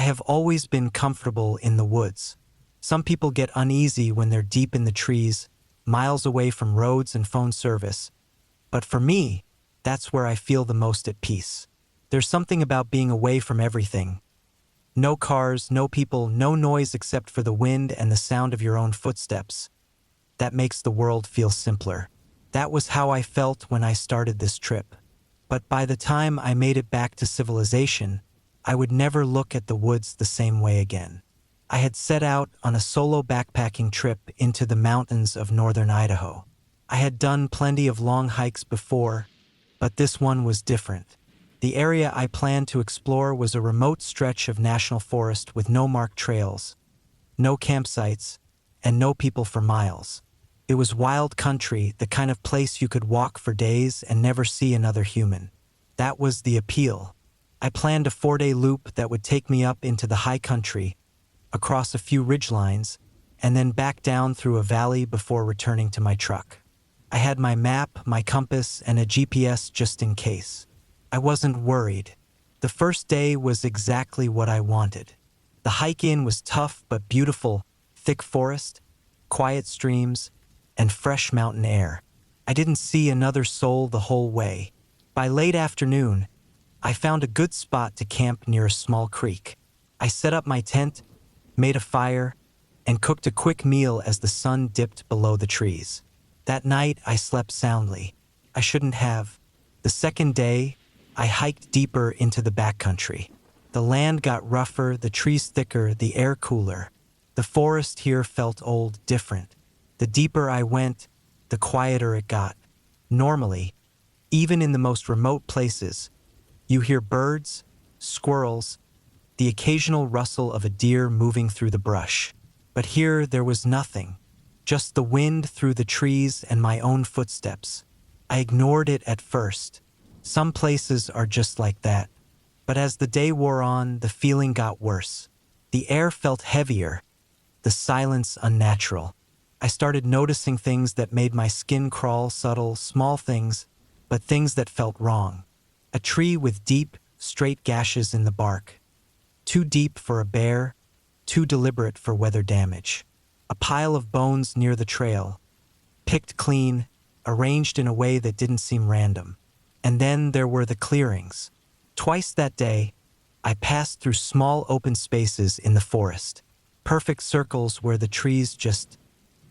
have always been comfortable in the woods. Some people get uneasy when they're deep in the trees, miles away from roads and phone service. But for me, that's where I feel the most at peace. There's something about being away from everything. No cars, no people, no noise except for the wind and the sound of your own footsteps. That makes the world feel simpler. That was how I felt when I started this trip. But by the time I made it back to civilization, I would never look at the woods the same way again. I had set out on a solo backpacking trip into the mountains of northern Idaho. I had done plenty of long hikes before, but this one was different. The area I planned to explore was a remote stretch of national forest with no marked trails, no campsites, and no people for miles. It was wild country, the kind of place you could walk for days and never see another human. That was the appeal. I planned a 4-day loop that would take me up into the high country, across a few ridgelines, and then back down through a valley before returning to my truck. I had my map, my compass, and a GPS just in case. I wasn't worried. The first day was exactly what I wanted. The hike in was tough but beautiful, thick forest, quiet streams, and fresh mountain air. I didn't see another soul the whole way. By late afternoon, I found a good spot to camp near a small creek. I set up my tent, made a fire, and cooked a quick meal as the sun dipped below the trees. That night, I slept soundly. I shouldn't have. The second day, I hiked deeper into the backcountry. The land got rougher, the trees thicker, the air cooler. The forest here felt old, different. The deeper I went, the quieter it got. Normally, even in the most remote places, you hear birds, squirrels, the occasional rustle of a deer moving through the brush. But here there was nothing, just the wind through the trees and my own footsteps. I ignored it at first. Some places are just like that. But as the day wore on, the feeling got worse. The air felt heavier, the silence unnatural. I started noticing things that made my skin crawl, subtle, small things, but things that felt wrong. A tree with deep, straight gashes in the bark. Too deep for a bear, too deliberate for weather damage. A pile of bones near the trail, picked clean, arranged in a way that didn't seem random. And then there were the clearings. Twice that day, I passed through small open spaces in the forest. Perfect circles where the trees just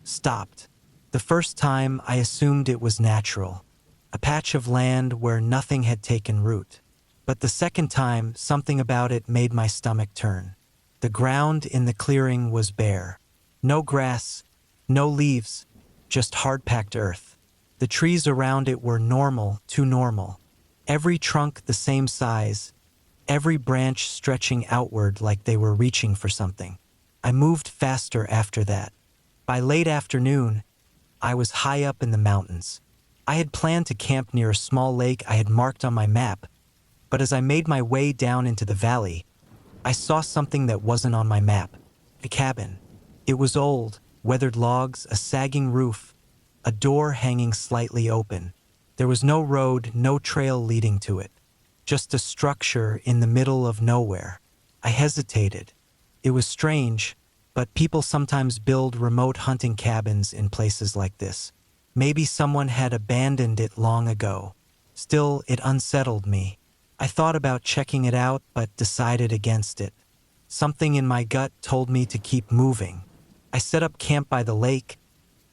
stopped. The first time, I assumed it was natural. A patch of land where nothing had taken root. But the second time, something about it made my stomach turn. The ground in the clearing was bare. No grass, no leaves, just hard-packed earth. The trees around it were normal, too normal. Every trunk the same size, every branch stretching outward like they were reaching for something. I moved faster after that. By late afternoon, I was high up in the mountains. I had planned to camp near a small lake I had marked on my map, but as I made my way down into the valley, I saw something that wasn't on my map. A cabin. It was old, weathered logs, a sagging roof, a door hanging slightly open. There was no road, no trail leading to it. Just a structure in the middle of nowhere. I hesitated. It was strange, but people sometimes build remote hunting cabins in places like this. Maybe someone had abandoned it long ago. Still, it unsettled me. I thought about checking it out, but decided against it. Something in my gut told me to keep moving. I set up camp by the lake,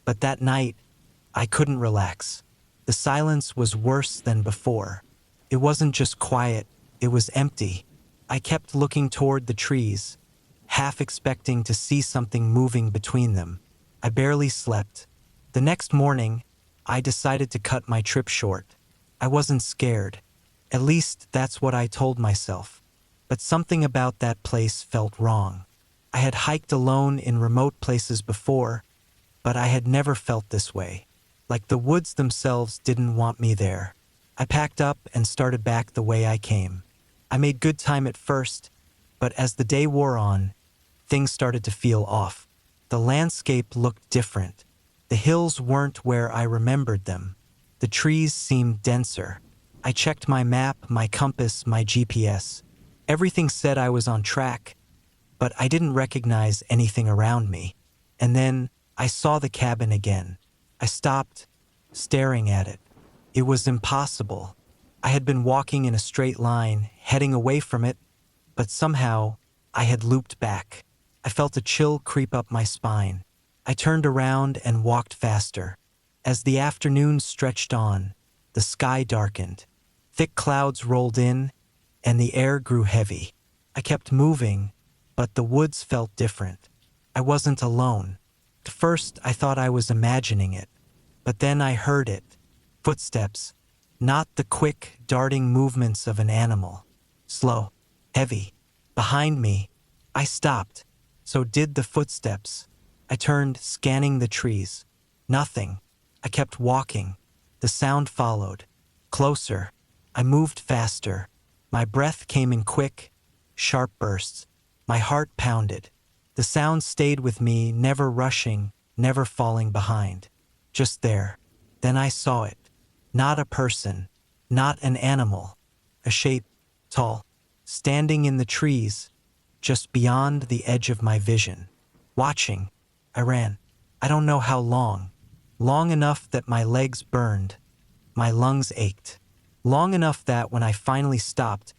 but that night, I couldn't relax. The silence was worse than before. It wasn't just quiet, it was empty. I kept looking toward the trees, half expecting to see something moving between them. I barely slept. The next morning, I decided to cut my trip short. I wasn't scared. At least that's what I told myself. But something about that place felt wrong. I had hiked alone in remote places before, but I had never felt this way. Like the woods themselves didn't want me there. I packed up and started back the way I came. I made good time at first, but as the day wore on, things started to feel off. The landscape looked different. The hills weren't where I remembered them. The trees seemed denser. I checked my map, my compass, my GPS. Everything said I was on track, but I didn't recognize anything around me. And then I saw the cabin again. I stopped, staring at it. It was impossible. I had been walking in a straight line, heading away from it, but somehow I had looped back. I felt a chill creep up my spine. I turned around and walked faster. As the afternoon stretched on, the sky darkened. Thick clouds rolled in, and the air grew heavy. I kept moving, but the woods felt different. I wasn't alone. At first, I thought I was imagining it, but then I heard it. Footsteps, not the quick, darting movements of an animal. Slow, heavy. Behind me, I stopped. So did the footsteps. I turned, scanning the trees. Nothing. I kept walking. The sound followed. Closer. I moved faster. My breath came in quick, sharp bursts. My heart pounded. The sound stayed with me, never rushing, never falling behind. Just there. Then I saw it. Not a person. Not an animal. A shape, tall, standing in the trees, just beyond the edge of my vision. Watching, I ran. I don't know how long. Long enough that my legs burned. My lungs ached. Long enough that when I finally stopped,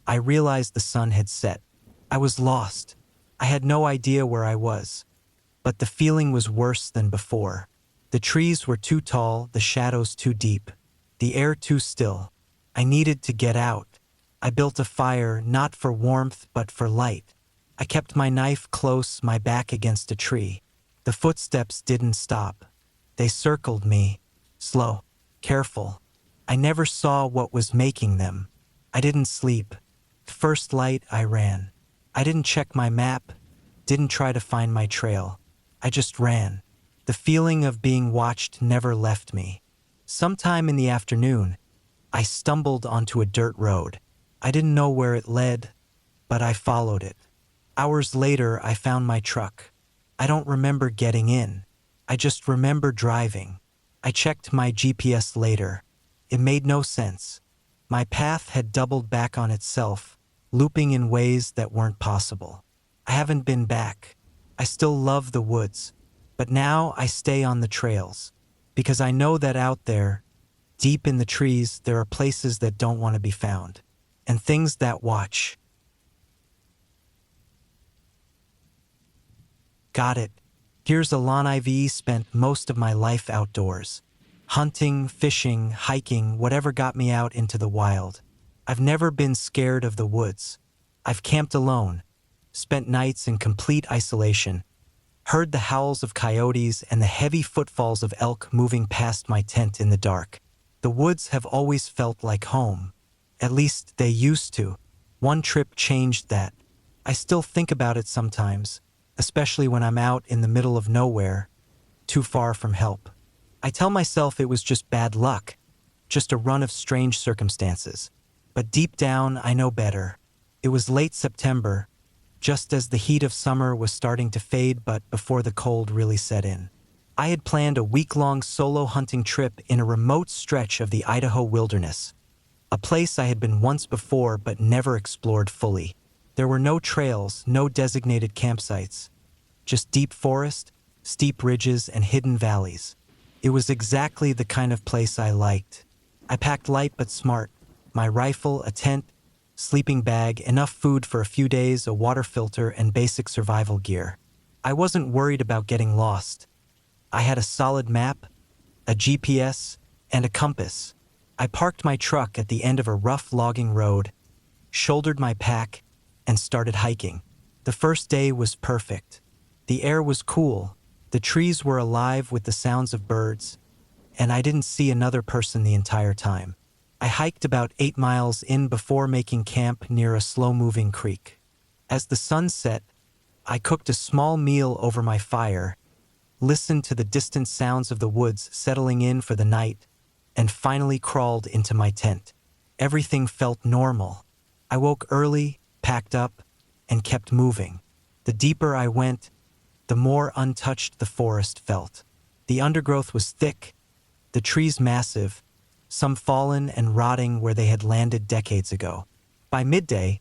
I realized the sun had set. I was lost. I had no idea where I was. But the feeling was worse than before. The trees were too tall, the shadows too deep, the air too still. I needed to get out. I built a fire, not for warmth, but for light. I kept my knife close, my back against a tree. The footsteps didn't stop. They circled me, slow, careful. I never saw what was making them. I didn't sleep. First light, I ran. I didn't check my map, didn't try to find my trail. I just ran. The feeling of being watched never left me. Sometime in the afternoon, I stumbled onto a dirt road. I didn't know where it led, but I followed it. Hours later, I found my truck. I don't remember getting in. I just remember driving. I checked my GPS later. It made no sense. My path had doubled back on itself, looping in ways that weren't possible. I haven't been back. I still love the woods, but now I stay on the trails, because I know that out there, deep in the trees, there are places that don't want to be found, and things that watch. Got it. Here's Alon IV. Spent most of my life outdoors. Hunting, fishing, hiking, whatever got me out into the wild. I've never been scared of the woods. I've camped alone, spent nights in complete isolation, heard the howls of coyotes and the heavy footfalls of elk moving past my tent in the dark. The woods have always felt like home. At least they used to. One trip changed that. I still think about it sometimes, especially when I'm out in the middle of nowhere, too far from help. I tell myself it was just bad luck, just a run of strange circumstances. But deep down, I know better. It was late September, just as the heat of summer was starting to fade, but before the cold really set in. I had planned a week-long solo hunting trip in a remote stretch of the Idaho wilderness, a place I had been once before but never explored fully. There were no trails, no designated campsites, just deep forest, steep ridges, and hidden valleys. It was exactly the kind of place I liked. I packed light but smart, my rifle, a tent, sleeping bag, enough food for a few days, a water filter, and basic survival gear. I wasn't worried about getting lost. I had a solid map, a GPS, and a compass. I parked my truck at the end of a rough logging road, shouldered my pack, and started hiking. The first day was perfect. The air was cool, the trees were alive with the sounds of birds, and I didn't see another person the entire time. I hiked about 8 miles in before making camp near a slow-moving creek. As the sun set, I cooked a small meal over my fire, listened to the distant sounds of the woods settling in for the night, and finally crawled into my tent. Everything felt normal. I woke early, packed up, and kept moving. The deeper I went, the more untouched the forest felt. The undergrowth was thick, the trees massive, some fallen and rotting where they had landed decades ago. By midday,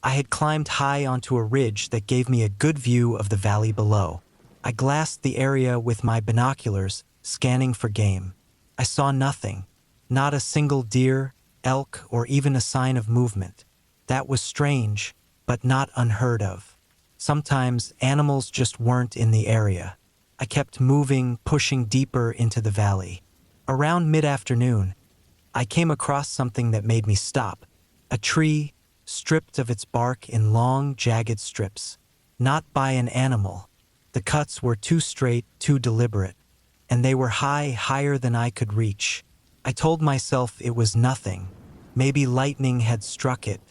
I had climbed high onto a ridge that gave me a good view of the valley below. I glassed the area with my binoculars, scanning for game. I saw nothing. Not a single deer, elk, or even a sign of movement. That was strange, but not unheard of. Sometimes animals just weren't in the area. I kept moving, pushing deeper into the valley. Around mid-afternoon, I came across something that made me stop. A tree, stripped of its bark in long, jagged strips. Not by an animal. The cuts were too straight, too deliberate. And they were higher than I could reach. I told myself it was nothing. Maybe lightning had struck it.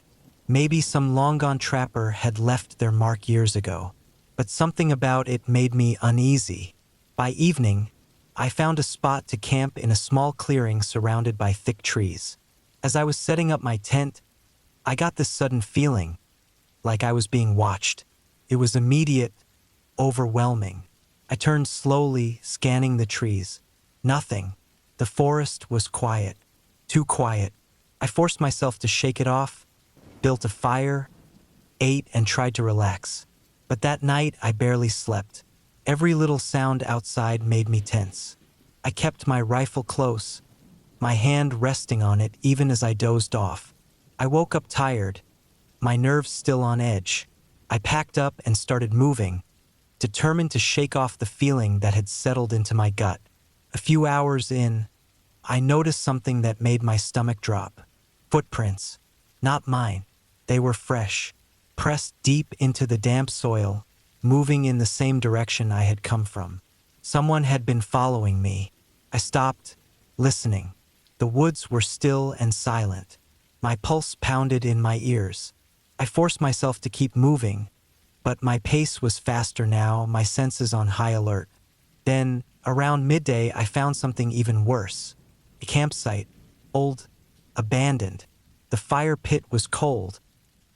Maybe some long-gone trapper had left their mark years ago. But something about it made me uneasy. By evening, I found a spot to camp in a small clearing surrounded by thick trees. As I was setting up my tent, I got this sudden feeling, like I was being watched. It was immediate, overwhelming. I turned slowly, scanning the trees. Nothing. The forest was quiet. Too quiet. I forced myself to shake it off, built a fire, ate, and tried to relax. But that night, I barely slept. Every little sound outside made me tense. I kept my rifle close, my hand resting on it even as I dozed off. I woke up tired, my nerves still on edge. I packed up and started moving, determined to shake off the feeling that had settled into my gut. A few hours in, I noticed something that made my stomach drop. Footprints. Not mine. They were fresh, pressed deep into the damp soil, moving in the same direction I had come from. Someone had been following me. I stopped, listening. The woods were still and silent. My pulse pounded in my ears. I forced myself to keep moving, but my pace was faster now, my senses on high alert. Then, around midday, I found something even worse. A campsite, old, abandoned. The fire pit was cold,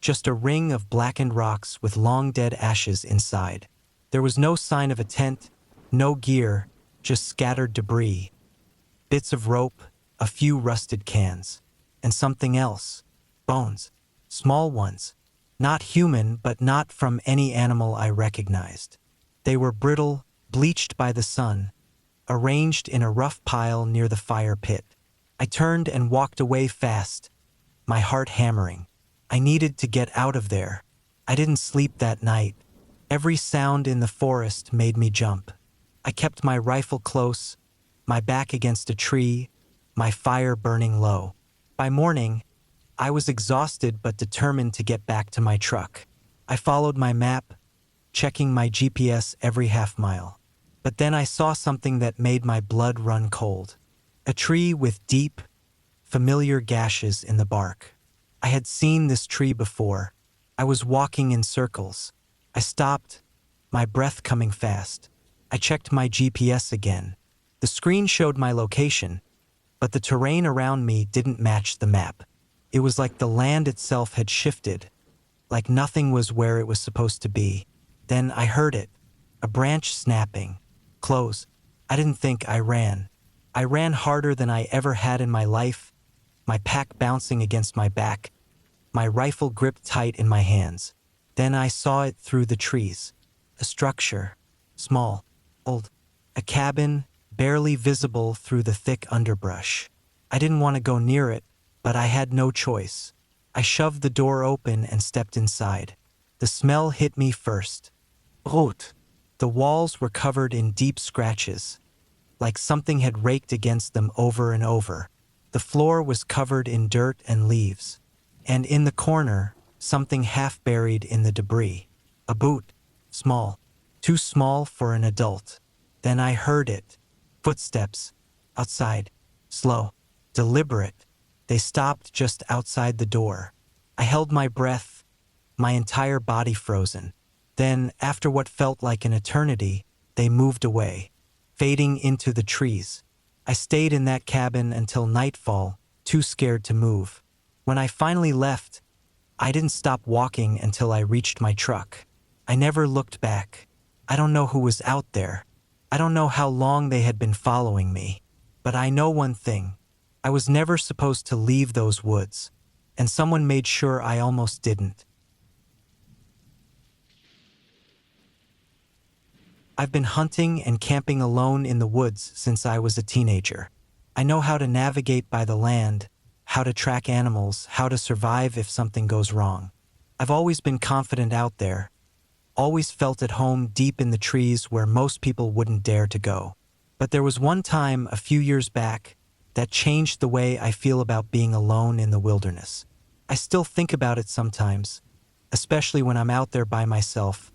just a ring of blackened rocks with long dead ashes inside. There was no sign of a tent, no gear, just scattered debris. Bits of rope, a few rusted cans, and something else. Bones. Small ones. Not human, but not from any animal I recognized. They were brittle, bleached by the sun, arranged in a rough pile near the fire pit. I turned and walked away fast, my heart hammering. I needed to get out of there. I didn't sleep that night. Every sound in the forest made me jump. I kept my rifle close, my back against a tree, my fire burning low. By morning, I was exhausted but determined to get back to my truck. I followed my map, checking my GPS every half mile. But then I saw something that made my blood run cold. A tree with deep, familiar gashes in the bark. I had seen this tree before. I was walking in circles. I stopped, my breath coming fast. I checked my GPS again. The screen showed my location, but the terrain around me didn't match the map. It was like the land itself had shifted, like nothing was where it was supposed to be. Then I heard it, a branch snapping. Close. I didn't think I ran. I ran harder than I ever had in my life, my pack bouncing against my back, my rifle gripped tight in my hands. Then I saw it through the trees. A structure, small, old, a cabin, barely visible through the thick underbrush. I didn't want to go near it, but I had no choice. I shoved the door open and stepped inside. The smell hit me first. Rot. The walls were covered in deep scratches, like something had raked against them over and over. The floor was covered in dirt and leaves. And in the corner, something half buried in the debris. A boot. Small. Too small for an adult. Then I heard it. Footsteps. Outside. Slow. Deliberate. They stopped just outside the door. I held my breath, my entire body frozen. Then, after what felt like an eternity, they moved away, fading into the trees. I stayed in that cabin until nightfall, too scared to move. When I finally left, I didn't stop walking until I reached my truck. I never looked back. I don't know who was out there. I don't know how long they had been following me. But I know one thing. I was never supposed to leave those woods, and someone made sure I almost didn't. I've been hunting and camping alone in the woods since I was a teenager. I know how to navigate by the land, how to track animals, how to survive if something goes wrong. I've always been confident out there, always felt at home deep in the trees where most people wouldn't dare to go. But there was one time a few years back that changed the way I feel about being alone in the wilderness. I still think about it sometimes, especially when I'm out there by myself,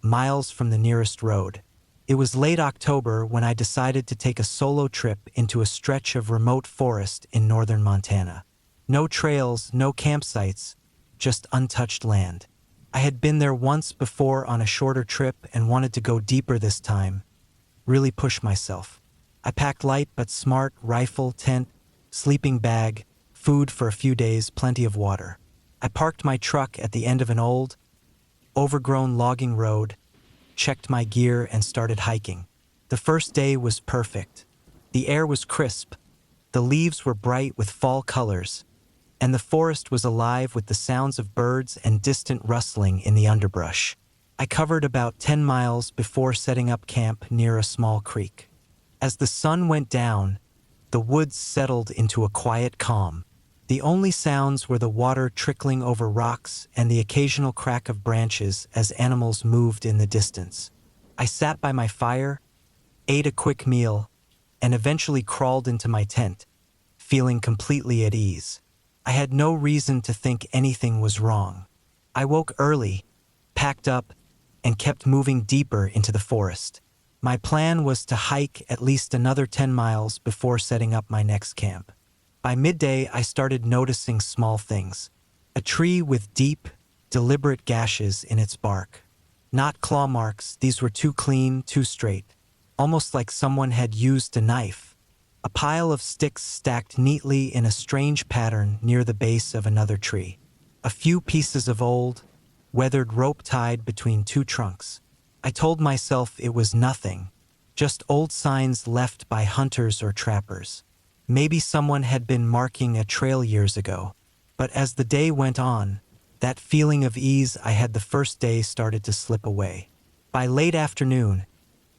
miles from the nearest road. It was late October when I decided to take a solo trip into a stretch of remote forest in northern Montana. No trails, no campsites, just untouched land. I had been there once before on a shorter trip and wanted to go deeper this time, really push myself. I packed light but smart, rifle, tent, sleeping bag, food for a few days, plenty of water. I parked my truck at the end of an old, overgrown logging road, checked my gear and started hiking. The first day was perfect. The air was crisp, the leaves were bright with fall colors, and the forest was alive with the sounds of birds and distant rustling in the underbrush. I covered about 10 miles before setting up camp near a small creek. As the sun went down, the woods settled into a quiet calm. The only sounds were the water trickling over rocks and the occasional crack of branches as animals moved in the distance. I sat by my fire, ate a quick meal, and eventually crawled into my tent, feeling completely at ease. I had no reason to think anything was wrong. I woke early, packed up, and kept moving deeper into the forest. My plan was to hike at least another 10 miles before setting up my next camp. By midday, I started noticing small things. A tree with deep, deliberate gashes in its bark. Not claw marks, these were too clean, too straight. Almost like someone had used a knife. A pile of sticks stacked neatly in a strange pattern near the base of another tree. A few pieces of old, weathered rope tied between two trunks. I told myself it was nothing, just old signs left by hunters or trappers. Maybe someone had been marking a trail years ago. But as the day went on, that feeling of ease I had the first day started to slip away. By late afternoon,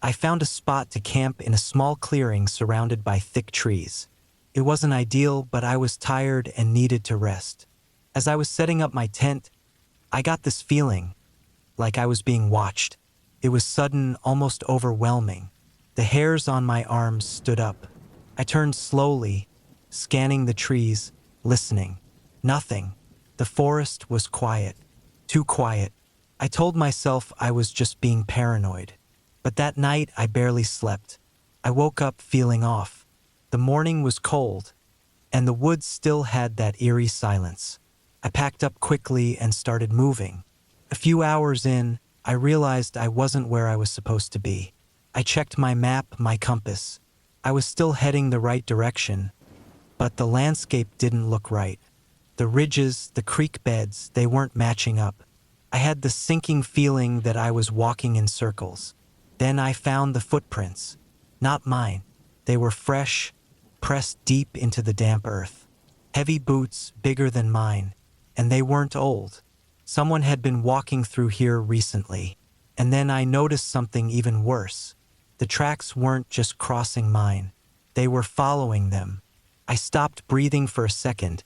I found a spot to camp in a small clearing surrounded by thick trees. It wasn't ideal, but I was tired and needed to rest. As I was setting up my tent, I got this feeling, like I was being watched. It was sudden, almost overwhelming. The hairs on my arms stood up. I turned slowly, scanning the trees, listening. Nothing. The forest was quiet. Too quiet. I told myself I was just being paranoid. But that night, I barely slept. I woke up feeling off. The morning was cold, and the woods still had that eerie silence. I packed up quickly and started moving. A few hours in, I realized I wasn't where I was supposed to be. I checked my map, my compass. I was still heading the right direction, but the landscape didn't look right. The ridges, the creek beds, they weren't matching up. I had the sinking feeling that I was walking in circles. Then I found the footprints. Not mine. They were fresh, pressed deep into the damp earth. Heavy boots, bigger than mine, and they weren't old. Someone had been walking through here recently. And then I noticed something even worse. The tracks weren't just crossing mine. They were following them. I stopped breathing for a second,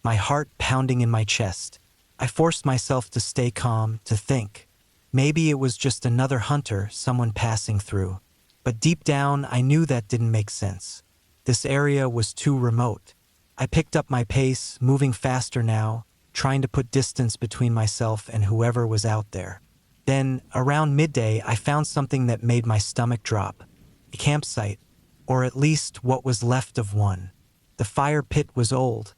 my heart pounding in my chest. I forced myself to stay calm, to think. Maybe it was just another hunter, someone passing through. But deep down, I knew that didn't make sense. This area was too remote. I picked up my pace, moving faster now, trying to put distance between myself and whoever was out there. Then, around midday, I found something that made my stomach drop. A campsite, or at least what was left of one. The fire pit was old,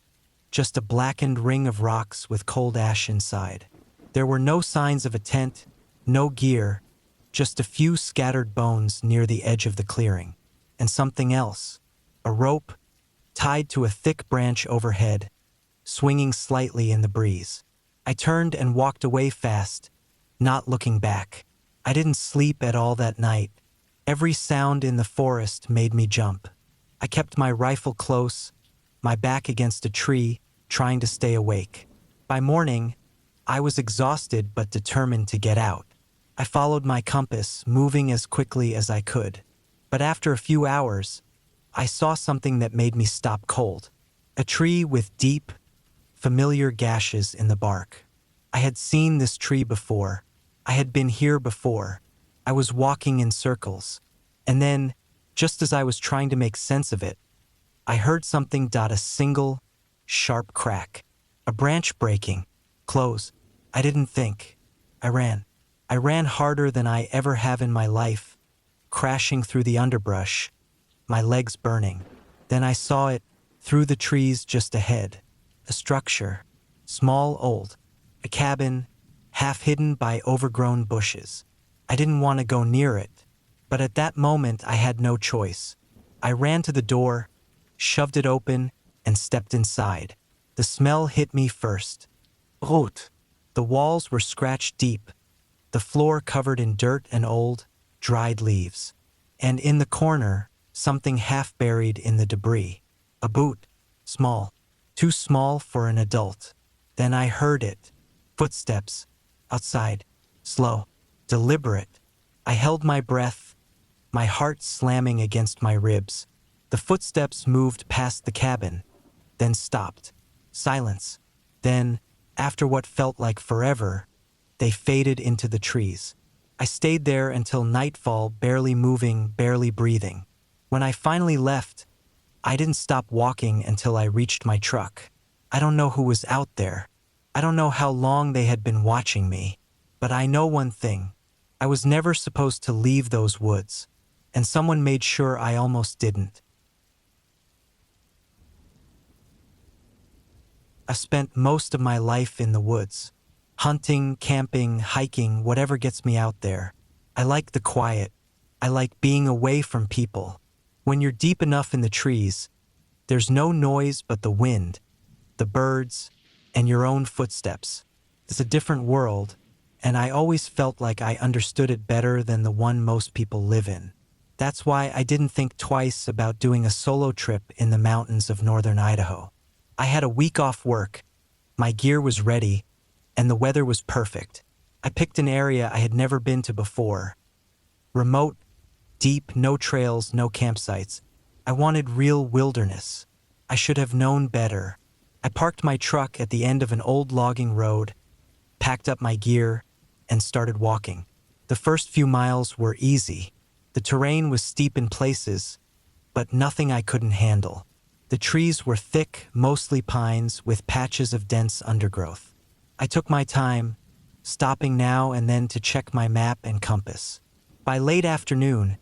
just a blackened ring of rocks with cold ash inside. There were no signs of a tent, no gear, just a few scattered bones near the edge of the clearing. And something else, a rope, tied to a thick branch overhead, swinging slightly in the breeze. I turned and walked away fast, not looking back. I didn't sleep at all that night. Every sound in the forest made me jump. I kept my rifle close, my back against a tree, trying to stay awake. By morning, I was exhausted but determined to get out. I followed my compass, moving as quickly as I could. But after a few hours, I saw something that made me stop cold. A tree with deep, familiar gashes in the bark. I had seen this tree before. I had been here before. I was walking in circles. And then, just as I was trying to make sense of it, I heard something dot a single, sharp crack. A branch breaking. Close. I didn't think. I ran. I ran harder than I ever have in my life, crashing through the underbrush, my legs burning. Then I saw it, through the trees just ahead. A structure. Small, old. A cabin, half hidden by overgrown bushes. I didn't want to go near it, but at that moment I had no choice. I ran to the door, shoved it open, and stepped inside. The smell hit me first. Rot. The walls were scratched deep, the floor covered in dirt and old, dried leaves. And in the corner, something half buried in the debris. A boot. Small. Too small for an adult. Then I heard it. Footsteps. Outside. Slow. Deliberate. I held my breath, my heart slamming against my ribs. The footsteps moved past the cabin, then stopped. Silence. Then, after what felt like forever, they faded into the trees. I stayed there until nightfall, barely moving, barely breathing. When I finally left, I didn't stop walking until I reached my truck. I don't know who was out there. I don't know how long they had been watching me. But I know one thing. I was never supposed to leave those woods, and someone made sure I almost didn't. I've spent most of my life in the woods. Hunting, camping, hiking, whatever gets me out there. I like the quiet. I like being away from people. When you're deep enough in the trees, there's no noise but the wind, the birds, and your own footsteps. It's a different world, and I always felt like I understood it better than the one most people live in. That's why I didn't think twice about doing a solo trip in the mountains of northern Idaho. I had a week off work, my gear was ready, and the weather was perfect. I picked an area I had never been to before. Remote, deep, no trails, no campsites. I wanted real wilderness. I should have known better. I parked my truck at the end of an old logging road, packed up my gear, and started walking. The first few miles were easy. The terrain was steep in places, but nothing I couldn't handle. The trees were thick, mostly pines, with patches of dense undergrowth. I took my time, stopping now and then to check my map and compass. By late afternoon,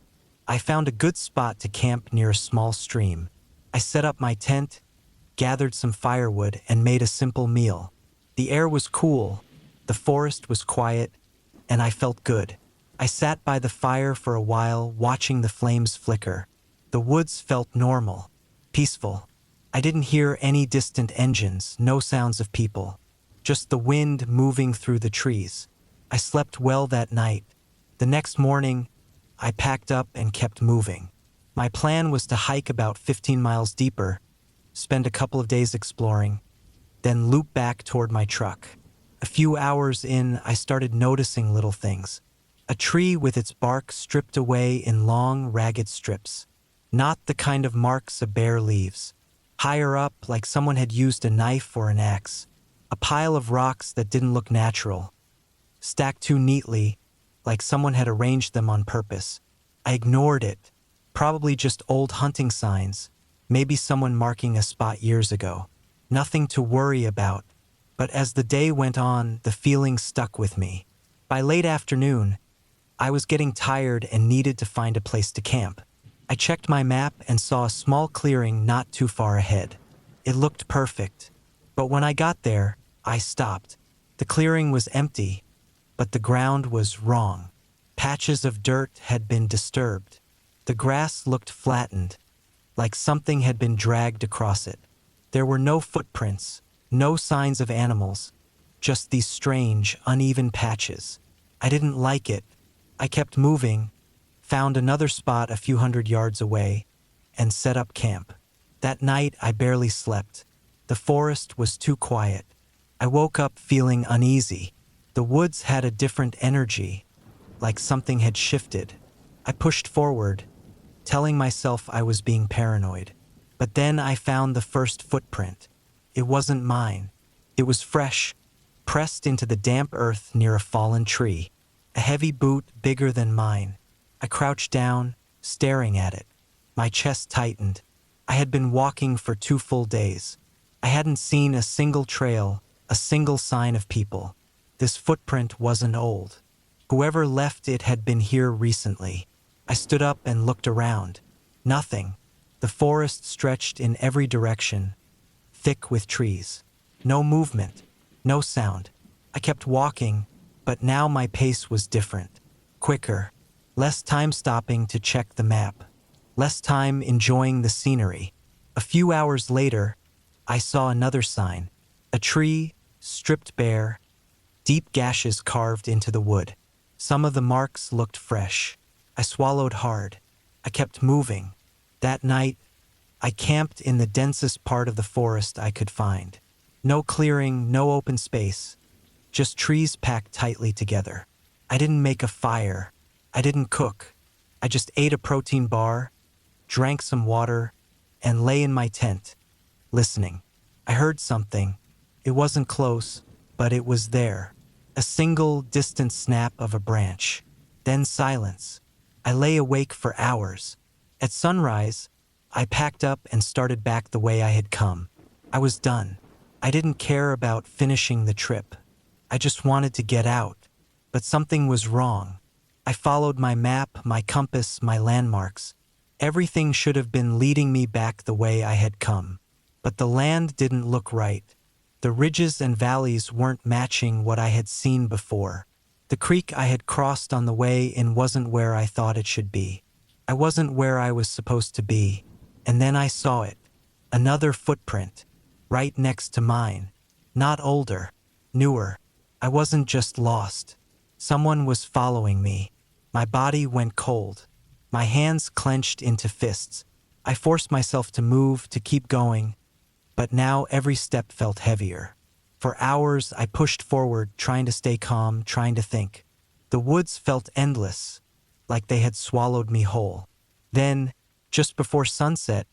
I found a good spot to camp near a small stream. I set up my tent, gathered some firewood, and made a simple meal. The air was cool, the forest was quiet, and I felt good. I sat by the fire for a while, watching the flames flicker. The woods felt normal, peaceful. I didn't hear any distant engines, no sounds of people, just the wind moving through the trees. I slept well that night. The next morning, I packed up and kept moving. My plan was to hike about 15 miles deeper, spend a couple of days exploring, then loop back toward my truck. A few hours in, I started noticing little things. A tree with its bark stripped away in long, ragged strips. Not the kind of marks a bear leaves. Higher up, like someone had used a knife or an axe. A pile of rocks that didn't look natural. Stacked too neatly, like someone had arranged them on purpose. I ignored it. Probably just old hunting signs. Maybe someone marking a spot years ago. Nothing to worry about. But as the day went on, the feeling stuck with me. By late afternoon, I was getting tired and needed to find a place to camp. I checked my map and saw a small clearing not too far ahead. It looked perfect. But when I got there, I stopped. The clearing was empty, but the ground was wrong. Patches of dirt had been disturbed. The grass looked flattened, like something had been dragged across it. There were no footprints, no signs of animals, just these strange, uneven patches. I didn't like it. I kept moving, found another spot a few hundred yards away, and set up camp. That night, I barely slept. The forest was too quiet. I woke up feeling uneasy. The woods had a different energy, like something had shifted. I pushed forward, telling myself I was being paranoid. But then I found the first footprint. It wasn't mine. It was fresh, pressed into the damp earth near a fallen tree. A heavy boot bigger than mine. I crouched down, staring at it. My chest tightened. I had been walking for 2 full days. I hadn't seen a single trail, a single sign of people. This footprint wasn't old. Whoever left it had been here recently. I stood up and looked around. Nothing. The forest stretched in every direction, thick with trees. No movement, no sound. I kept walking, but now my pace was different. Quicker, less time stopping to check the map, less time enjoying the scenery. A few hours later, I saw another sign. A tree, stripped bare, deep gashes carved into the wood. Some of the marks looked fresh. I swallowed hard. I kept moving. That night, I camped in the densest part of the forest I could find. No clearing, no open space, just trees packed tightly together. I didn't make a fire. I didn't cook. I just ate a protein bar, drank some water, and lay in my tent, listening. I heard something. It wasn't close, but it was there. A single, distant snap of a branch. Then silence. I lay awake for hours. At sunrise, I packed up and started back the way I had come. I was done. I didn't care about finishing the trip. I just wanted to get out. But something was wrong. I followed my map, my compass, my landmarks. Everything should have been leading me back the way I had come. But the land didn't look right. The ridges and valleys weren't matching what I had seen before. The creek I had crossed on the way in wasn't where I thought it should be. I wasn't where I was supposed to be. And then I saw it. Another footprint. Right next to mine. Not older. Newer. I wasn't just lost. Someone was following me. My body went cold. My hands clenched into fists. I forced myself to move, to keep going. But now every step felt heavier. For hours I pushed forward, trying to stay calm, trying to think. The woods felt endless, like they had swallowed me whole. Then, just before sunset,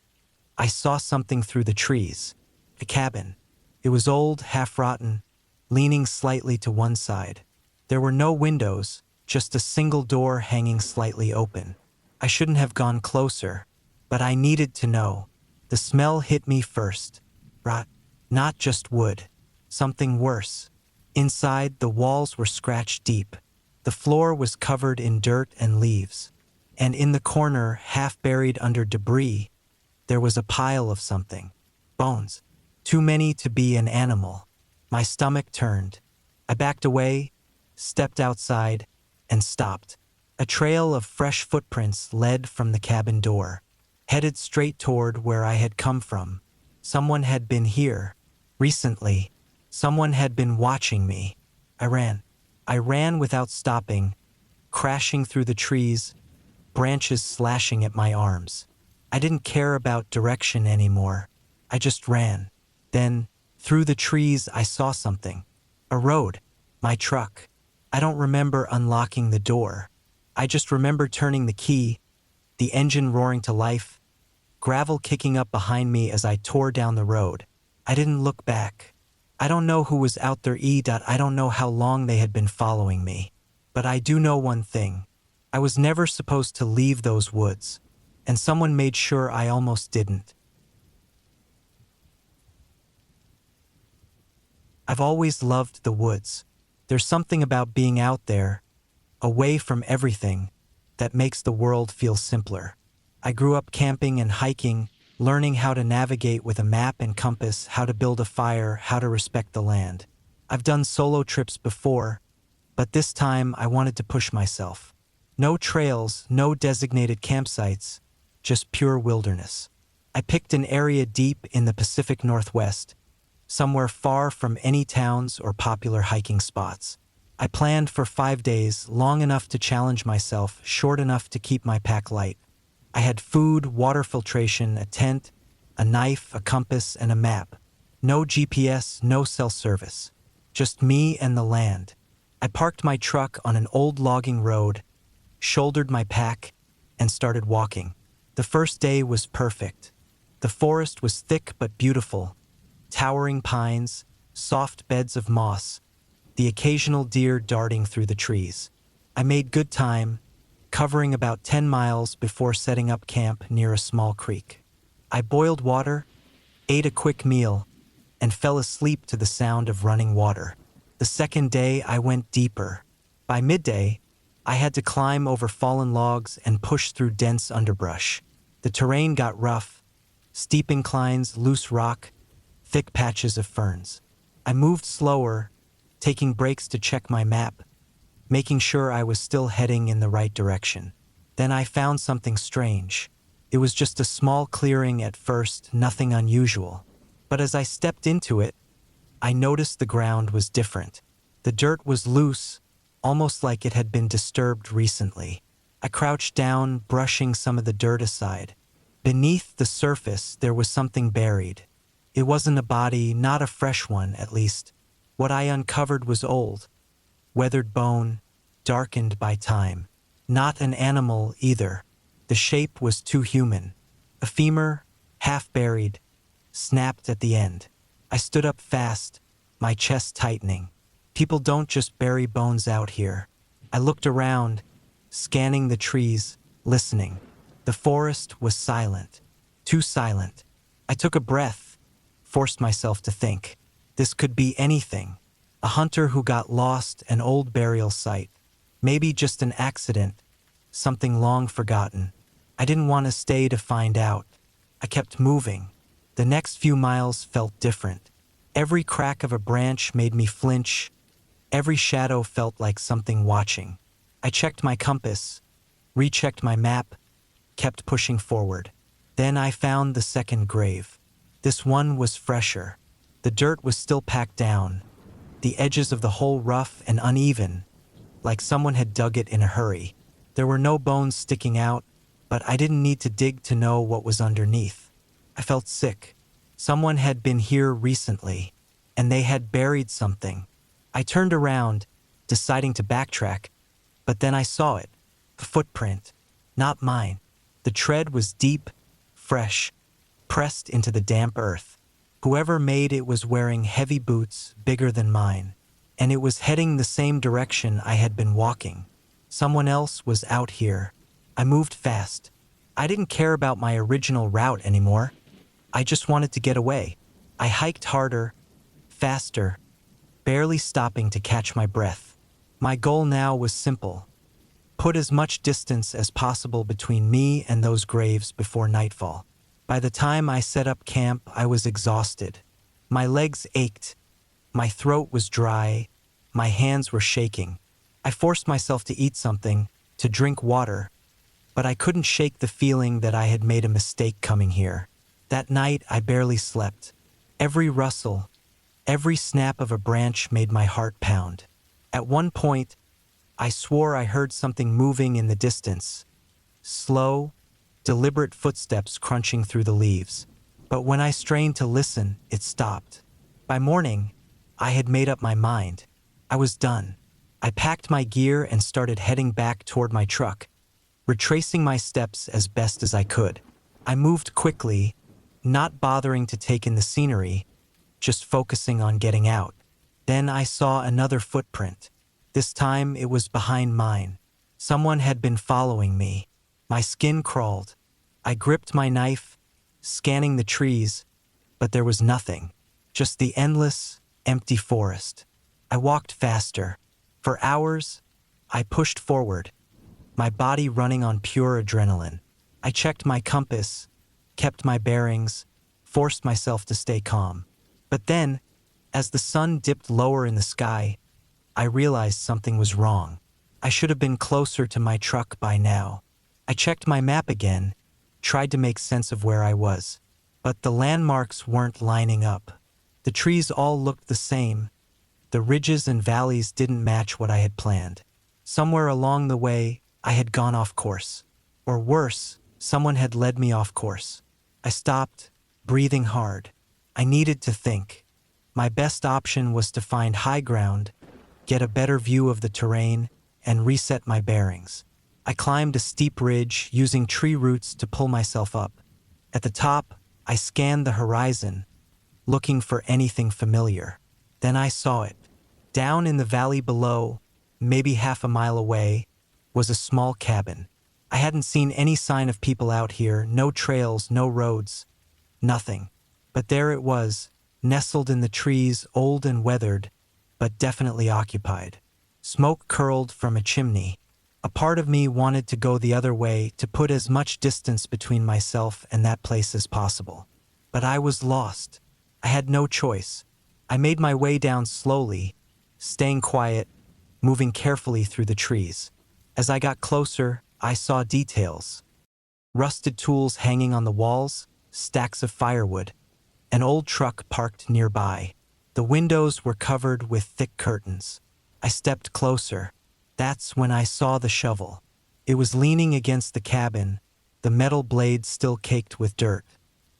I saw something through the trees. A cabin. It was old, half-rotten, leaning slightly to one side. There were no windows, just a single door hanging slightly open. I shouldn't have gone closer, but I needed to know. The smell hit me first. Rot. Not just wood. Something worse. Inside, the walls were scratched deep. The floor was covered in dirt and leaves. And in the corner, half buried under debris, there was a pile of something. Bones. Too many to be an animal. My stomach turned. I backed away, stepped outside, and stopped. A trail of fresh footprints led from the cabin door, headed straight toward where I had come from. Someone had been here. Recently, someone had been watching me. I ran. I ran without stopping, crashing through the trees, branches slashing at my arms. I didn't care about direction anymore. I just ran. Then, through the trees, I saw something. A road. My truck. I don't remember unlocking the door. I just remember turning the key, the engine roaring to life, gravel kicking up behind me as I tore down the road. I didn't look back. I don't know who was out there. I don't know how long they had been following me. But I do know one thing. I was never supposed to leave those woods, and someone made sure I almost didn't. I've always loved the woods. There's something about being out there, away from everything, that makes the world feel simpler. I grew up camping and hiking, learning how to navigate with a map and compass, how to build a fire, how to respect the land. I've done solo trips before, but this time I wanted to push myself. No trails, no designated campsites, just pure wilderness. I picked an area deep in the Pacific Northwest, somewhere far from any towns or popular hiking spots. I planned for 5 days, long enough to challenge myself, short enough to keep my pack light. I had food, water filtration, a tent, a knife, a compass, and a map. No GPS, no cell service. Just me and the land. I parked my truck on an old logging road, shouldered my pack, and started walking. The first day was perfect. The forest was thick but beautiful, towering pines, soft beds of moss, the occasional deer darting through the trees. I made good time, covering about 10 miles before setting up camp near a small creek. I boiled water, ate a quick meal, and fell asleep to the sound of running water. The second day, I went deeper. By midday, I had to climb over fallen logs and push through dense underbrush. The terrain got rough, steep inclines, loose rock, thick patches of ferns. I moved slower, taking breaks to check my map, making sure I was still heading in the right direction. Then I found something strange. It was just a small clearing at first, nothing unusual. But as I stepped into it, I noticed the ground was different. The dirt was loose, almost like it had been disturbed recently. I crouched down, brushing some of the dirt aside. Beneath the surface, there was something buried. It wasn't a body, not a fresh one, at least. What I uncovered was old, weathered bone, darkened by time. Not an animal either. The shape was too human. A femur, half buried, snapped at the end. I stood up fast, my chest tightening. People don't just bury bones out here. I looked around, scanning the trees, listening. The forest was silent, too silent. I took a breath, forced myself to think. This could be anything. A hunter who got lost, an old burial site. Maybe just an accident, something long forgotten. I didn't want to stay to find out. I kept moving. The next few miles felt different. Every crack of a branch made me flinch. Every shadow felt like something watching. I checked my compass, rechecked my map, kept pushing forward. Then I found the second grave. This one was fresher. The dirt was still packed down, the edges of the hole rough and uneven, like someone had dug it in a hurry. There were no bones sticking out, but I didn't need to dig to know what was underneath. I felt sick. Someone had been here recently, and they had buried something. I turned around, deciding to backtrack, but then I saw it. A footprint, not mine. The tread was deep, fresh, pressed into the damp earth. Whoever made it was wearing heavy boots bigger than mine, and it was heading the same direction I had been walking. Someone else was out here. I moved fast. I didn't care about my original route anymore. I just wanted to get away. I hiked harder, faster, barely stopping to catch my breath. My goal now was simple. Put as much distance as possible between me and those graves before nightfall. By the time I set up camp, I was exhausted. My legs ached. My throat was dry. My hands were shaking. I forced myself to eat something, to drink water, but I couldn't shake the feeling that I had made a mistake coming here. That night, I barely slept. Every rustle, every snap of a branch made my heart pound. At one point, I swore I heard something moving in the distance. Slow, deliberate footsteps crunching through the leaves. But when I strained to listen, it stopped. By morning, I had made up my mind. I was done. I packed my gear and started heading back toward my truck, retracing my steps as best as I could. I moved quickly, not bothering to take in the scenery, just focusing on getting out. Then I saw another footprint. This time it was behind mine. Someone had been following me. My skin crawled. I gripped my knife, scanning the trees, but there was nothing, just the endless, empty forest. I walked faster. For hours, I pushed forward, my body running on pure adrenaline. I checked my compass, kept my bearings, forced myself to stay calm. But then, as the sun dipped lower in the sky, I realized something was wrong. I should have been closer to my truck by now. I checked my map again, tried to make sense of where I was. But the landmarks weren't lining up. The trees all looked the same. The ridges and valleys didn't match what I had planned. Somewhere along the way, I had gone off course. Or worse, someone had led me off course. I stopped, breathing hard. I needed to think. My best option was to find high ground, get a better view of the terrain, and reset my bearings. I climbed a steep ridge, using tree roots to pull myself up. At the top, I scanned the horizon, looking for anything familiar. Then I saw it. Down in the valley below, maybe half a mile away, was a small cabin. I hadn't seen any sign of people out here, no trails, no roads, nothing. But there it was, nestled in the trees, old and weathered, but definitely occupied. Smoke curled from a chimney. A part of me wanted to go the other way, to put as much distance between myself and that place as possible. But I was lost. I had no choice. I made my way down slowly, staying quiet, moving carefully through the trees. As I got closer, I saw details. Rusted tools hanging on the walls, stacks of firewood, an old truck parked nearby. The windows were covered with thick curtains. I stepped closer. That's when I saw the shovel. It was leaning against the cabin, the metal blade still caked with dirt.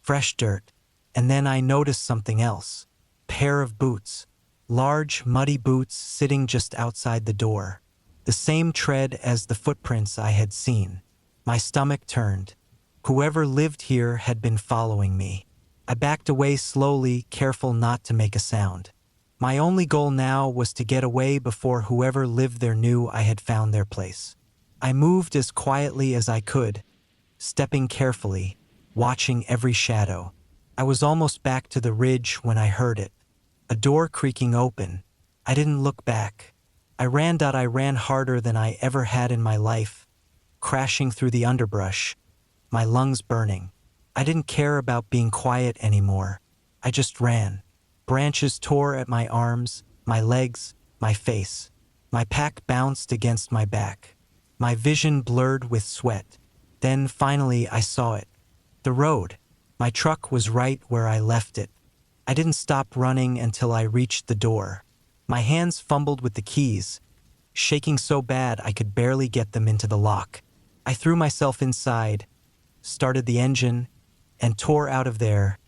Fresh dirt. And then I noticed something else. Pair of boots. Large, muddy boots sitting just outside the door. The same tread as the footprints I had seen. My stomach turned. Whoever lived here had been following me. I backed away slowly, careful not to make a sound. My only goal now was to get away before whoever lived there knew I had found their place. I moved as quietly as I could, stepping carefully, watching every shadow. I was almost back to the ridge when I heard it. A door creaking open. I didn't look back. I ran harder than I ever had in my life, crashing through the underbrush, my lungs burning. I didn't care about being quiet anymore. I just ran. Branches tore at my arms, my legs, my face. My pack bounced against my back. My vision blurred with sweat. Then finally I saw it. The road. My truck was right where I left it. I didn't stop running until I reached the door. My hands fumbled with the keys, shaking so bad I could barely get them into the lock. I threw myself inside, started the engine, and tore out of there,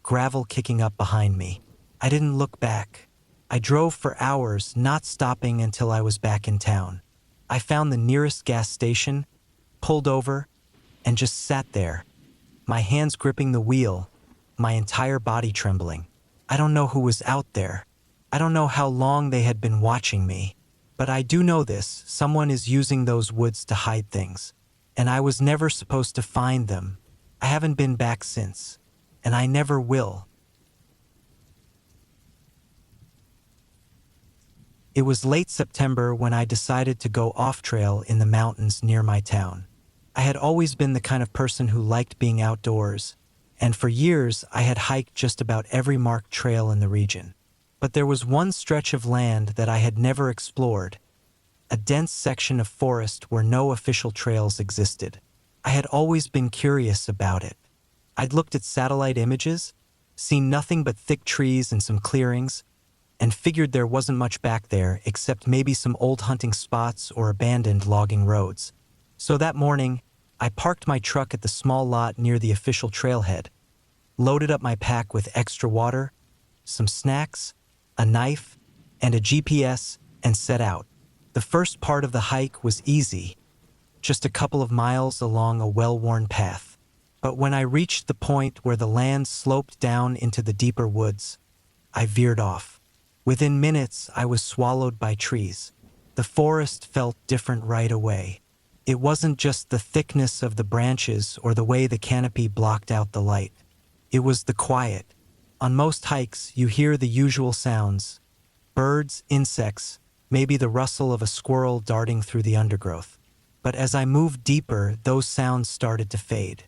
gravel kicking up behind me. I didn't look back. I drove for hours, not stopping until I was back in town. I found the nearest gas station, pulled over, and just sat there, my hands gripping the wheel, my entire body trembling. I don't know who was out there. I don't know how long they had been watching me. But I do know this: someone is using those woods to hide things. And I was never supposed to find them. I haven't been back since. And I never will. It was late September when I decided to go off-trail in the mountains near my town. I had always been the kind of person who liked being outdoors, and for years I had hiked just about every marked trail in the region. But there was one stretch of land that I had never explored, a dense section of forest where no official trails existed. I had always been curious about it. I'd looked at satellite images, seen nothing but thick trees and some clearings, and figured there wasn't much back there except maybe some old hunting spots or abandoned logging roads. So that morning, I parked my truck at the small lot near the official trailhead, loaded up my pack with extra water, some snacks, a knife, and a GPS, and set out. The first part of the hike was easy, just a couple of miles along a well-worn path. But when I reached the point where the land sloped down into the deeper woods, I veered off. Within minutes, I was swallowed by trees. The forest felt different right away. It wasn't just the thickness of the branches or the way the canopy blocked out the light. It was the quiet. On most hikes, you hear the usual sounds: birds, insects, maybe the rustle of a squirrel darting through the undergrowth. But as I moved deeper, those sounds started to fade.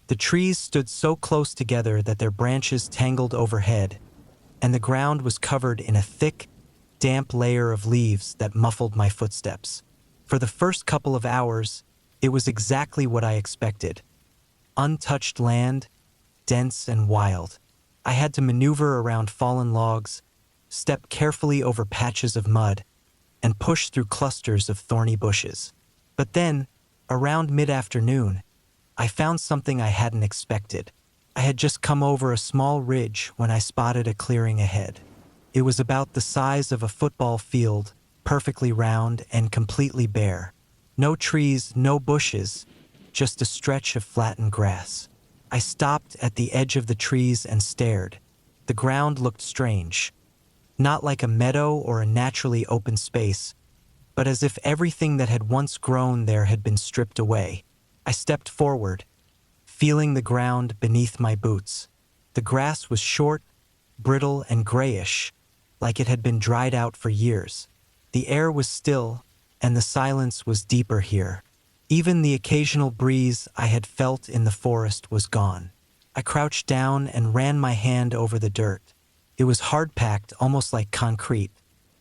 The trees stood so close together that their branches tangled overhead, and the ground was covered in a thick, damp layer of leaves that muffled my footsteps. For the first couple of hours, it was exactly what I expected. Untouched land, dense and wild. I had to maneuver around fallen logs, step carefully over patches of mud, and push through clusters of thorny bushes. But then, around mid-afternoon, I found something I hadn't expected. I had just come over a small ridge when I spotted a clearing ahead. It was about the size of a football field, perfectly round and completely bare. No trees, no bushes, just a stretch of flattened grass. I stopped at the edge of the trees and stared. The ground looked strange, not like a meadow or a naturally open space, but as if everything that had once grown there had been stripped away. I stepped forward, feeling the ground beneath my boots. The grass was short, brittle, and grayish, like it had been dried out for years. The air was still, and the silence was deeper here. Even the occasional breeze I had felt in the forest was gone. I crouched down and ran my hand over the dirt. It was hard-packed, almost like concrete.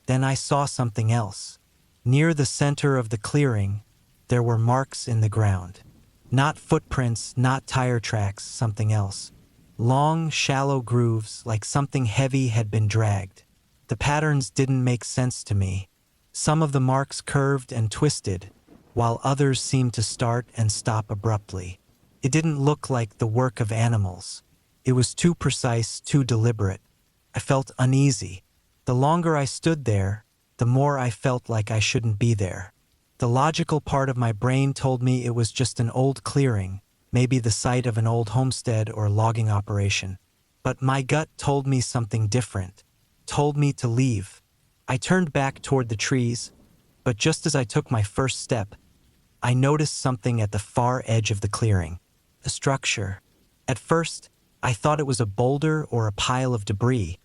Then I saw something else. Near the center of the clearing, there were marks in the ground. Not footprints, not tire tracks, something else. Long, shallow grooves, like something heavy had been dragged. The patterns didn't make sense to me. Some of the marks curved and twisted, while others seemed to start and stop abruptly. It didn't look like the work of animals. It was too precise, too deliberate. I felt uneasy. The longer I stood there, the more I felt like I shouldn't be there. The logical part of my brain told me it was just an old clearing, maybe the site of an old homestead or logging operation. But my gut told me something different, told me to leave. I turned back toward the trees, but just as I took my first step, I noticed something at the far edge of the clearing. A structure. At first, I thought it was a boulder or a pile of debris,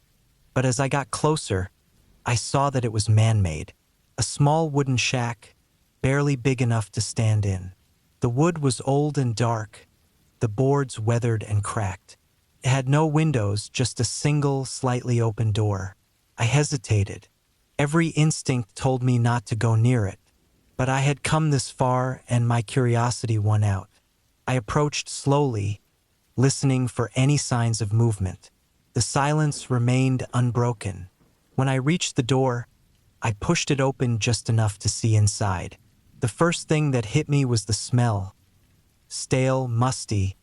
but as I got closer, I saw that it was man-made. A small wooden shack, barely big enough to stand in. The wood was old and dark, the boards weathered and cracked. It had no windows, just a single, slightly open door. I hesitated. Every instinct told me not to go near it, but I had come this far and my curiosity won out. I approached slowly, listening for any signs of movement. The silence remained unbroken. When I reached the door, I pushed it open just enough to see inside. The first thing that hit me was the smell. Stale, musty,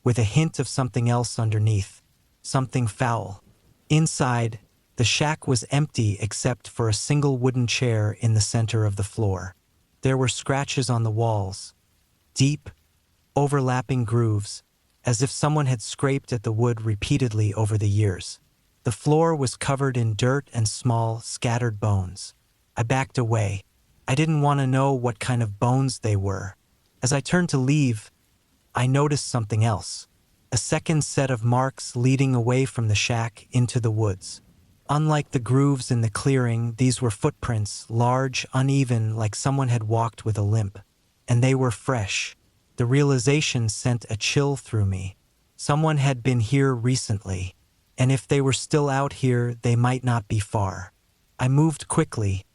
with a hint of something else underneath. Something foul. Inside, the shack was empty except for a single wooden chair in the center of the floor. There were scratches on the walls. Deep, overlapping grooves, as if someone had scraped at the wood repeatedly over the years. The floor was covered in dirt and small, scattered bones. I backed away. I didn't want to know what kind of bones they were. As I turned to leave, I noticed something else. A second set of marks leading away from the shack into the woods. Unlike the grooves in the clearing, these were footprints, large, uneven, like someone had walked with a limp. And they were fresh. The realization sent a chill through me. Someone had been here recently. And if they were still out here, they might not be far. I moved quickly,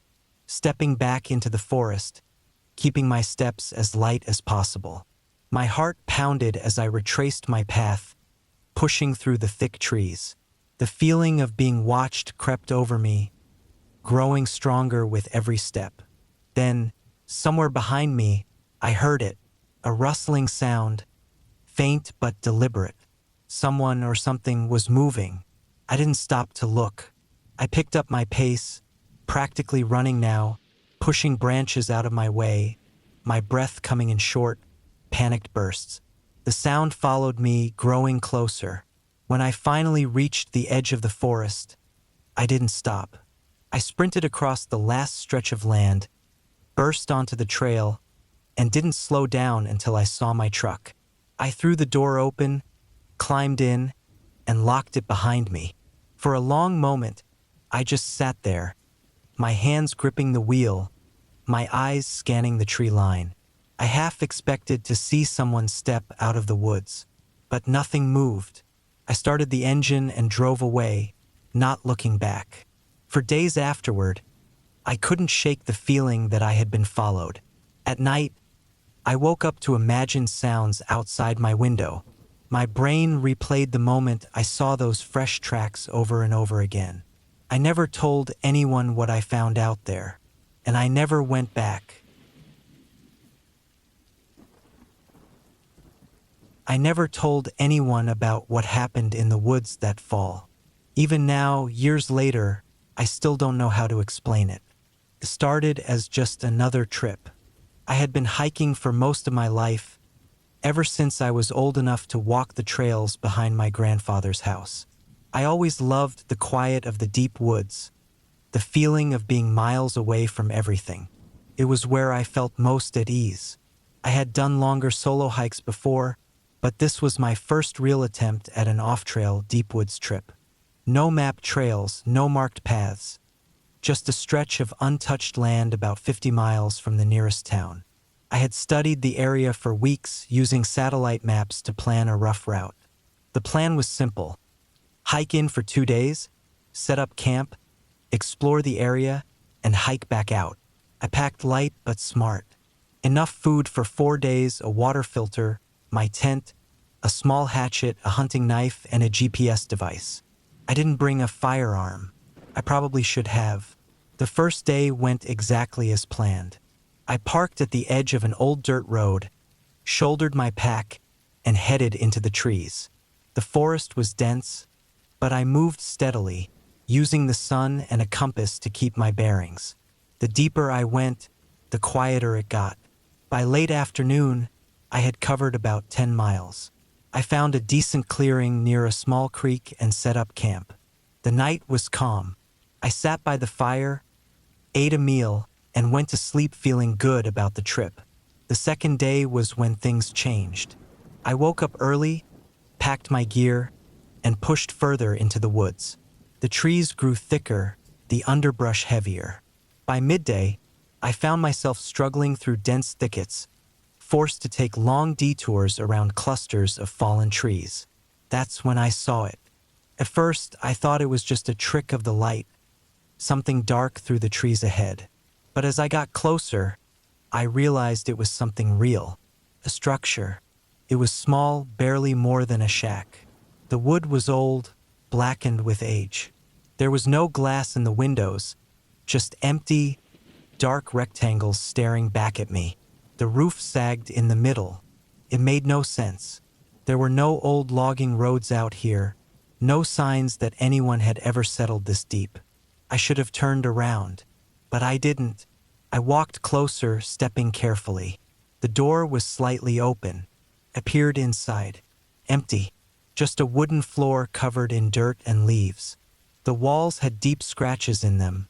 stepping back into the forest, keeping my steps as light as possible. My heart pounded as I retraced my path, pushing through the thick trees. The feeling of being watched crept over me, growing stronger with every step. Then, somewhere behind me, I heard it, a rustling sound, faint but deliberate. Someone or something was moving. I didn't stop to look. I picked up my pace, practically running now, pushing branches out of my way, my breath coming in short, panicked bursts. The sound followed me, growing closer. When I finally reached the edge of the forest, I didn't stop. I sprinted across the last stretch of land, burst onto the trail, and didn't slow down until I saw my truck. I threw the door open, climbed in, and locked it behind me. For a long moment, I just sat there, my hands gripping the wheel, my eyes scanning the tree line. I half expected to see someone step out of the woods, but nothing moved. I started the engine and drove away, not looking back. For days afterward, I couldn't shake the feeling that I had been followed. At night, I woke up to imagined sounds outside my window. My brain replayed the moment I saw those fresh tracks over and over again. I never told anyone what I found out there, and I never went back. I never told anyone about what happened in the woods that fall. Even now, years later, I still don't know how to explain it. It started as just another trip. I had been hiking for most of my life, ever since I was old enough to walk the trails behind my grandfather's house. I always loved the quiet of the deep woods, the feeling of being miles away from everything. It was where I felt most at ease. I had done longer solo hikes before, but this was my first real attempt at an off-trail deep woods trip. No mapped trails, no marked paths, just a stretch of untouched land about 50 miles from the nearest town. I had studied the area for weeks using satellite maps to plan a rough route. The plan was simple: hike in for 2 days, set up camp, explore the area, and hike back out. I packed light but smart. Enough food for 4 days, a water filter, my tent, a small hatchet, a hunting knife, and a GPS device. I didn't bring a firearm. I probably should have. The first day went exactly as planned. I parked at the edge of an old dirt road, shouldered my pack, and headed into the trees. The forest was dense, but I moved steadily, using the sun and a compass to keep my bearings. The deeper I went, the quieter it got. By late afternoon, I had covered about 10 miles. I found a decent clearing near a small creek and set up camp. The night was calm. I sat by the fire, ate a meal, and went to sleep feeling good about the trip. The second day was when things changed. I woke up early, packed my gear, and pushed further into the woods. The trees grew thicker, the underbrush heavier. By midday, I found myself struggling through dense thickets, forced to take long detours around clusters of fallen trees. That's when I saw it. At first, I thought it was just a trick of the light, something dark through the trees ahead. But as I got closer, I realized it was something real, a structure. It was small, barely more than a shack. The wood was old, blackened with age. There was no glass in the windows, just empty, dark rectangles staring back at me. The roof sagged in the middle. It made no sense. There were no old logging roads out here, no signs that anyone had ever settled this deep. I should have turned around, but I didn't. I walked closer, stepping carefully. The door was slightly open. I peered inside. Empty. Just a wooden floor covered in dirt and leaves. The walls had deep scratches in them,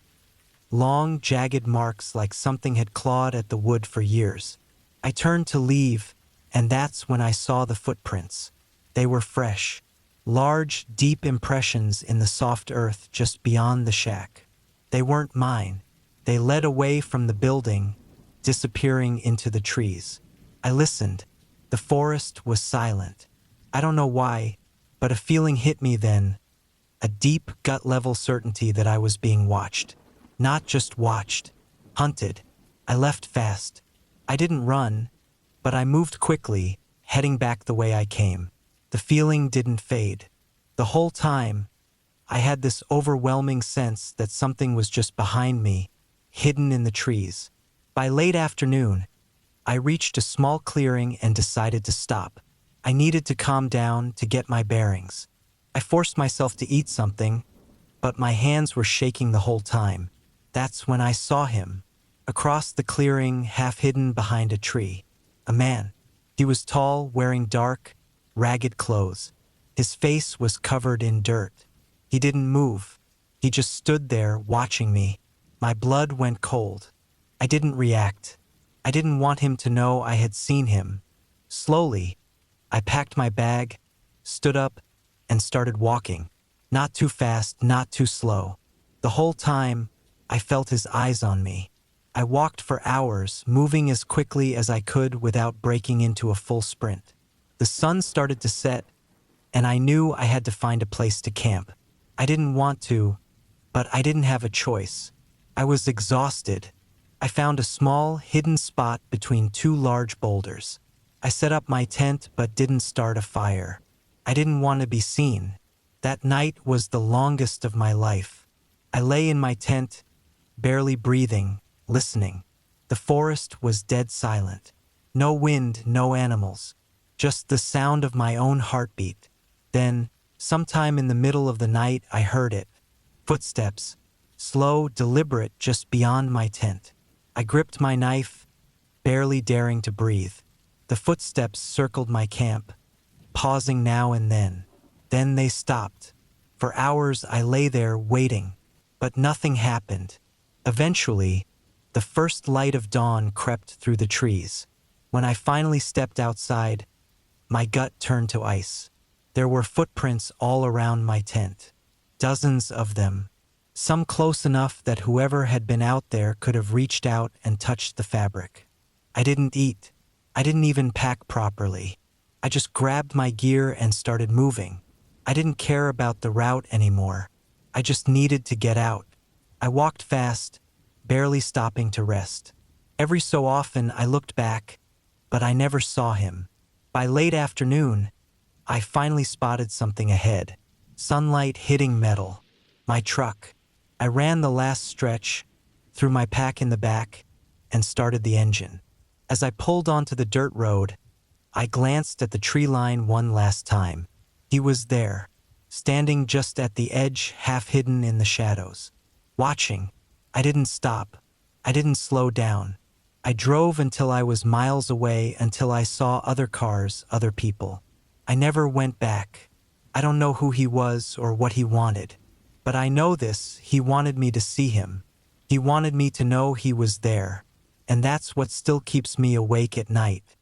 long, jagged marks like something had clawed at the wood for years. I turned to leave, and that's when I saw the footprints. They were fresh, large, deep impressions in the soft earth just beyond the shack. They weren't mine. They led away from the building, disappearing into the trees. I listened. The forest was silent. I don't know why, but a feeling hit me then, a deep, gut-level certainty that I was being watched. Not just watched, hunted. I left fast. I didn't run, but I moved quickly, heading back the way I came. The feeling didn't fade. The whole time, I had this overwhelming sense that something was just behind me, hidden in the trees. By late afternoon, I reached a small clearing and decided to stop. I needed to calm down to get my bearings. I forced myself to eat something, but my hands were shaking the whole time. That's when I saw him, across the clearing, half hidden behind a tree. A man. He was tall, wearing dark, ragged clothes. His face was covered in dirt. He didn't move. He just stood there, watching me. My blood went cold. I didn't react. I didn't want him to know I had seen him. Slowly, I packed my bag, stood up, and started walking. Not too fast, not too slow. The whole time, I felt his eyes on me. I walked for hours, moving as quickly as I could without breaking into a full sprint. The sun started to set, and I knew I had to find a place to camp. I didn't want to, but I didn't have a choice. I was exhausted. I found a small, hidden spot between two large boulders. I set up my tent but didn't start a fire. I didn't want to be seen. That night was the longest of my life. I lay in my tent, barely breathing, listening. The forest was dead silent. No wind, no animals. Just the sound of my own heartbeat. Then, sometime in the middle of the night, I heard it. Footsteps. slow, deliberate, just beyond my tent. I gripped my knife, barely daring to breathe. The footsteps circled my camp, pausing now and then. Then they stopped. For hours I lay there waiting, but nothing happened. Eventually, the first light of dawn crept through the trees. When I finally stepped outside, my gut turned to ice. There were footprints all around my tent. Dozens of them. Some close enough that whoever had been out there could have reached out and touched the fabric. I didn't eat. I didn't even pack properly. I just grabbed my gear and started moving. I didn't care about the route anymore. I just needed to get out. I walked fast, barely stopping to rest. Every so often I looked back, but I never saw him. By late afternoon, I finally spotted something ahead. Sunlight hitting metal. My truck. I ran the last stretch, threw my pack in the back, and started the engine. As I pulled onto the dirt road, I glanced at the tree line one last time. He was there, standing just at the edge, half hidden in the shadows. Watching. I didn't stop. I didn't slow down. I drove until I was miles away, until I saw other cars, other people. I never went back. I don't know who he was or what he wanted. But I know this, he wanted me to see him. He wanted me to know he was there. And that's what still keeps me awake at night.